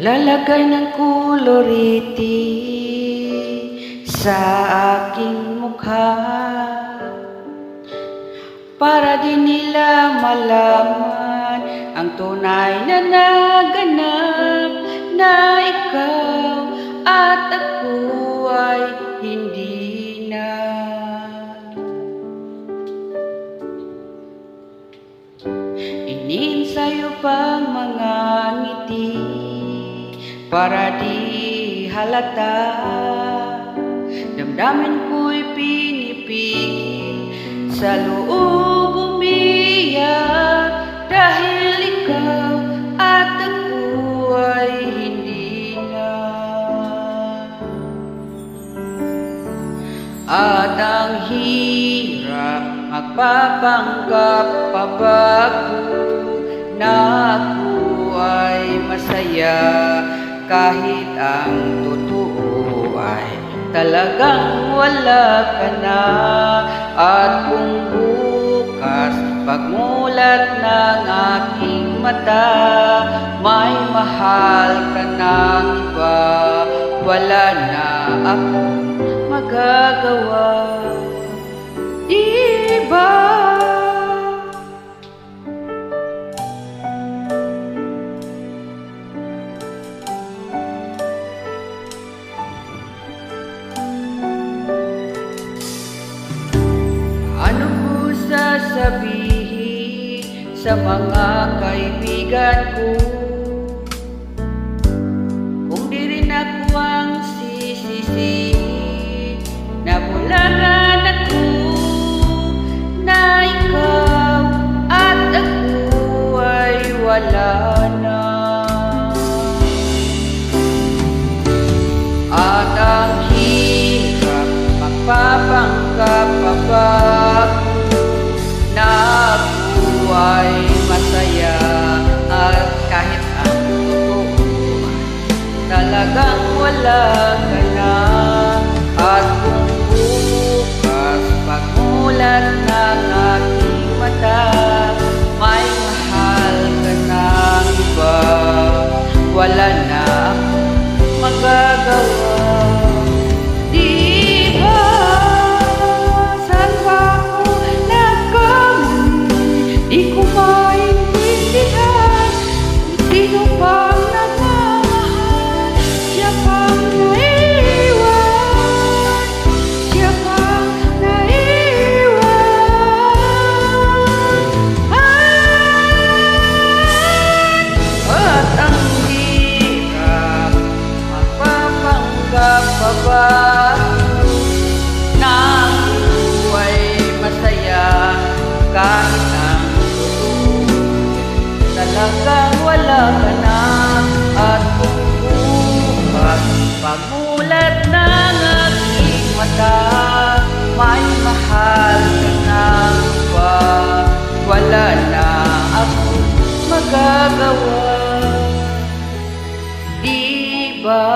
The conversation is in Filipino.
Lalagay ng koloriti sa aking mukha para di nila malaman ang tunay na naganap, na ikaw at ako ay hindi na. Iniinsayo pang mga ngiti para di halata, damdamin ko'y pinipigil, sa loob umiyak, dahil ikaw at ako ay hindi na. At ang hirap magpapanggap pa ba ako na ako ay masaya, kahit ang totoo ay talagang wala ka na. At kung bukas pagmulat ng aking mata, may mahal ka ng iba, wala na akong magagawa, di ba? Ano ko sasabihin sa mga kaibigan ko kung di rin ako ang sisisihin na bulangan ako, na ikaw at ako ay wala na. At ang hirap magpapanggap pa ba na ako ay masaya, at kahit ang totoo talagang wala ka na. At kung bukas pagmulat ng aking mata, may mahal ka ng iba, wala na akong magagawa, di ba? Saan ba ako nagkamali? Di ko maintindihan kung sino pang nagmamahal. Siya pang naiwan, siya pang naiwan. At ang hirap magpapanggap pa ba na ako ay masaya, kahit ang totoo talagang wala ka na. At kung bukas pagmulat ng aking mata, may mahal ka ng iba, wala na akong magagawa, di ba?